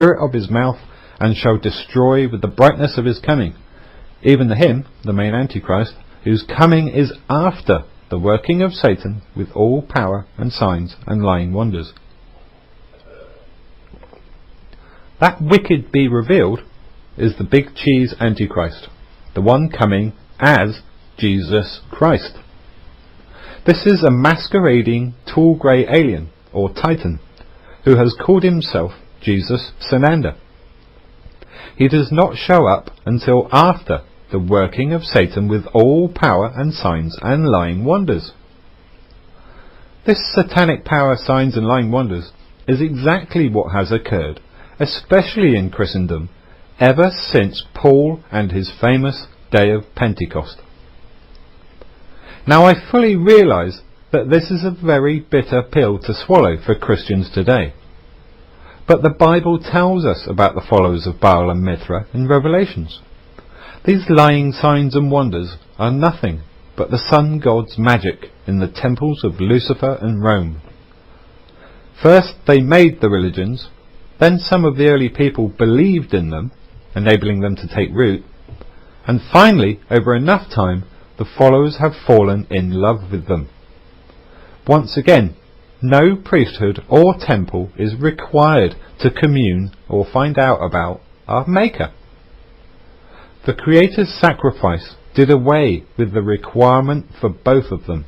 spirit of his mouth, and shall destroy with the brightness of his coming, even him, the main Antichrist, whose coming is after the working of Satan with all power and signs and lying wonders. That wicked be revealed is the big cheese Antichrist, the one coming as Jesus Christ. This is a masquerading tall grey alien, or Titan, who has called himself Jesus Senander. He does not show up until after the working of Satan with all power and signs and lying wonders. This satanic power, signs and lying wonders is exactly what has occurred, especially in Christendom, ever since Paul and his famous day of Pentecost. Now I fully realise that this is a very bitter pill to swallow for Christians today. But the Bible tells us about the followers of Baal and Mithra in Revelations. These lying signs and wonders are nothing but the sun god's magic in the temples of Lucifer and Rome. First they made the religions, then some of the early people believed in them, enabling them to take root, and finally, over enough time, the followers have fallen in love with them. Once again, no priesthood or temple is required to commune or find out about our Maker. The Creator's sacrifice did away with the requirement for both of them.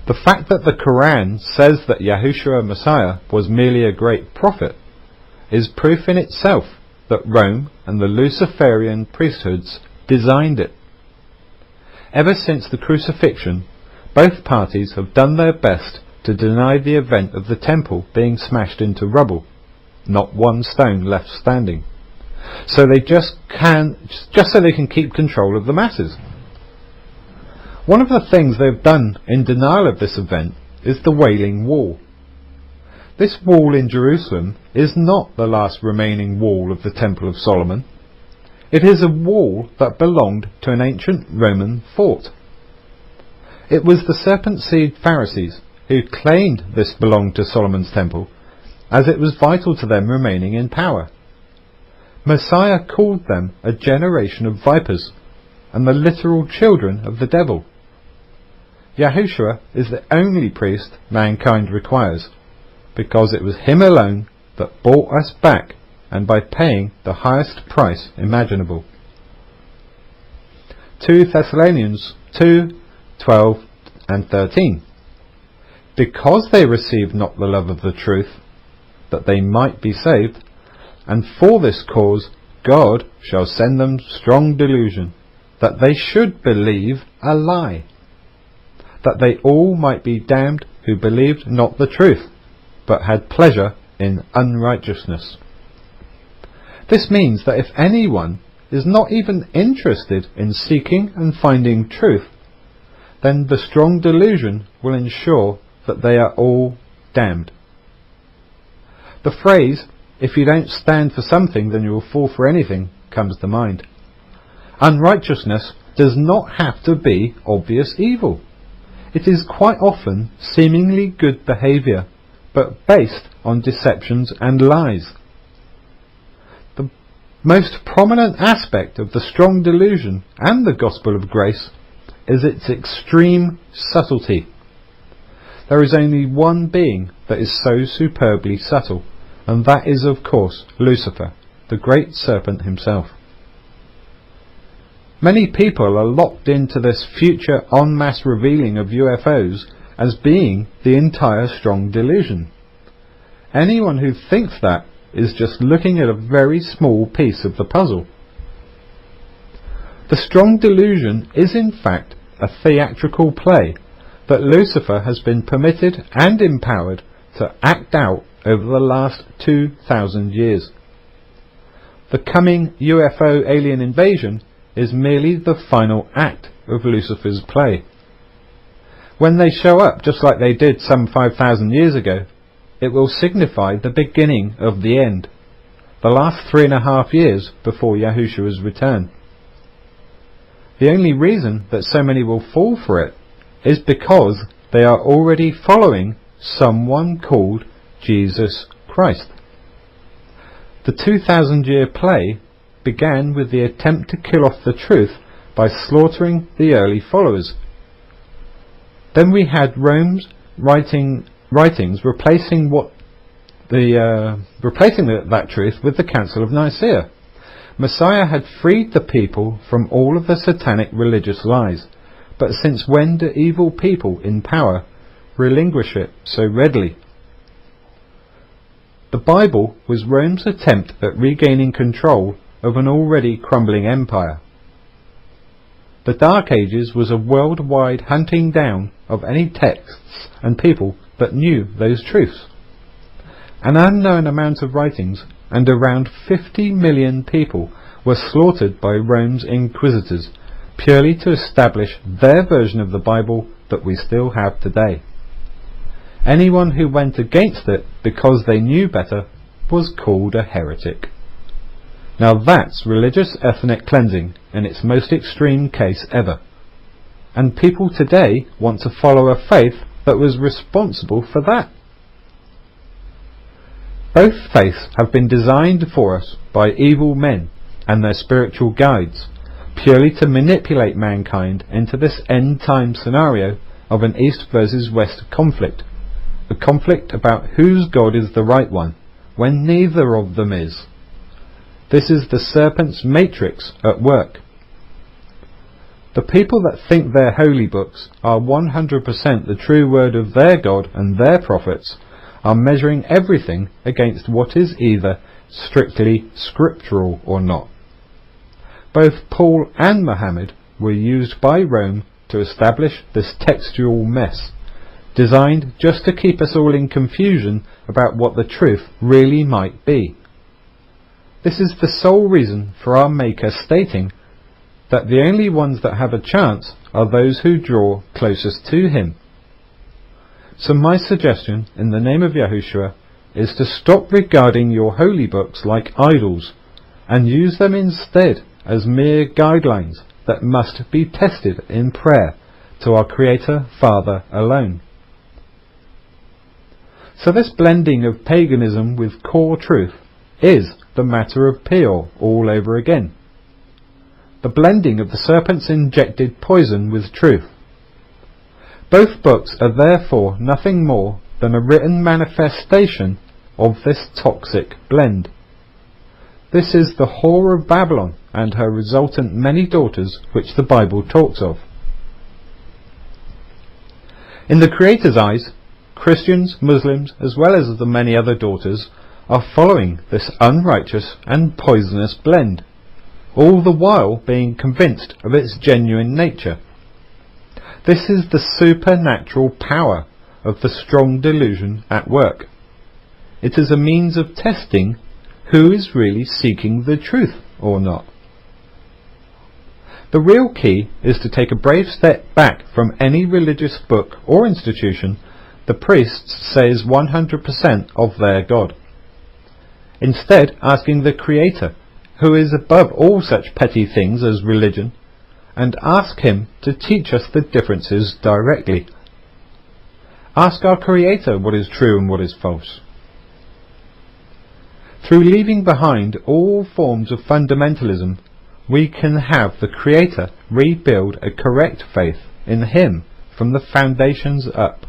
The fact that the Quran says that Yahushua Messiah was merely a great prophet is proof in itself that Rome and the Luciferian priesthoods designed it. Ever since the crucifixion, both parties have done their best to deny the event of the temple being smashed into rubble, not one stone left standing, so they so they can keep control of the masses. One of the things they've done in denial of this event is the Wailing Wall. This wall in Jerusalem is not the last remaining wall of the Temple of Solomon. It is a wall that belonged to an ancient Roman fort. It was the serpent seed Pharisees who claimed this belonged to Solomon's temple, as it was vital to them remaining in power. Messiah called them a generation of vipers and the literal children of the devil. Yahushua is the only priest mankind requires, because it was him alone that bought us back, and by paying the highest price imaginable. 2 Thessalonians 2:12 and 13. Because they received not the love of the truth, that they might be saved, and for this cause God shall send them strong delusion, that they should believe a lie, that they all might be damned who believed not the truth, but had pleasure in unrighteousness. This means that if anyone is not even interested in seeking and finding truth, then the strong delusion will ensure that they are all damned. The phrase, "If you don't stand for something, then you will fall for anything," comes to mind. Unrighteousness does not have to be obvious evil. It is quite often seemingly good behaviour, but based on deceptions and lies. The most prominent aspect of the strong delusion and the gospel of grace is its extreme subtlety. There is only one being that is so superbly subtle, and that is, of course, Lucifer, the great serpent himself. Many people are locked into this future en masse revealing of UFOs as being the entire strong delusion. Anyone who thinks that is just looking at a very small piece of the puzzle. The strong delusion is in fact a theatrical play that Lucifer has been permitted and empowered to act out over the last 2,000 years. The coming UFO alien invasion is merely the final act of Lucifer's play. When they show up, just like they did some 5,000 years ago, it will signify the beginning of the end, the last 3.5 years before Yahushua's return. The only reason that so many will fall for it is because they are already following someone called Jesus Christ. The 2,000-year play began with the attempt to kill off the truth by slaughtering the early followers. Then we had Rome's writings replacing that truth with the Council of Nicaea. Messiah had freed the people from all of the satanic religious lies, but since when do evil people in power relinquish it so readily? The Bible was Rome's attempt at regaining control of an already crumbling empire. The Dark Ages was a worldwide hunting down of any texts and people that knew those truths. An unknown amount of writings and around 50 million people were slaughtered by Rome's inquisitors purely to establish their version of the Bible that we still have today. Anyone who went against it because they knew better was called a heretic. Now that's religious ethnic cleansing in its most extreme case ever. And people today want to follow a faith that was responsible for that. Both faiths have been designed for us by evil men and their spiritual guides, purely to manipulate mankind into this end-time scenario of an East versus West conflict, a conflict about whose God is the right one, when neither of them is. This is the serpent's matrix at work. The people that think their holy books are 100% the true word of their God and their prophets are measuring everything against what is either strictly scriptural or not. Both Paul and Muhammad were used by Rome to establish this textual mess, designed just to keep us all in confusion about what the truth really might be. This is the sole reason for our Maker stating that the only ones that have a chance are those who draw closest to him. So my suggestion in the name of Yahushua is to stop regarding your holy books like idols and use them instead as mere guidelines that must be tested in prayer to our Creator Father alone. So this blending of paganism with core truth is the matter of Peor all over again. The blending of the serpent's injected poison with truth. Both books are therefore nothing more than a written manifestation of this toxic blend. This is the whore of Babylon and her resultant many daughters which the Bible talks of. In the Creator's eyes, Christians, Muslims, as well as the many other daughters, are following this unrighteous and poisonous blend, all the while being convinced of its genuine nature. This is the supernatural power of the strong delusion at work. It is a means of testing who is really seeking the truth or not. The real key is to take a brave step back from any religious book or institution the priests say is 100% of their God. Instead, asking the Creator, who is above all such petty things as religion, and ask him to teach us the differences directly. Ask our Creator what is true and what is false. Through leaving behind all forms of fundamentalism, we can have the Creator rebuild a correct faith in Him from the foundations up.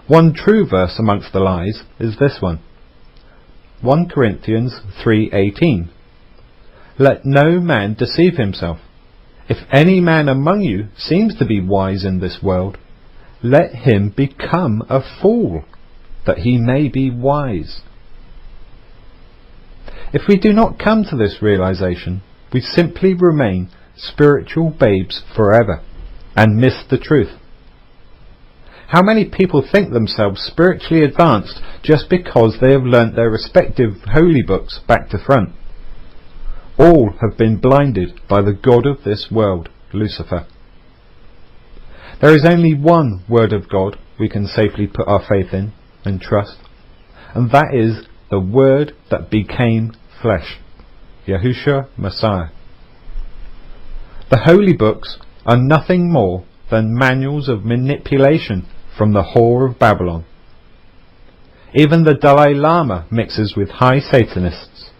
One true verse amongst the lies is this one. 1 Corinthians 3:18. Let no man deceive himself. If any man among you seems to be wise in this world, let him become a fool, that he may be wise. If we do not come to this realization, we simply remain spiritual babes forever, and miss the truth. How many people think themselves spiritually advanced just because they have learnt their respective holy books back to front? All have been blinded by the god of this world, Lucifer. There is only one word of God we can safely put our faith in and trust, and that is the Word that became flesh, Yahushua Messiah. The holy books are nothing more than manuals of manipulation from the whore of Babylon. Even the Dalai Lama mixes with high Satanists.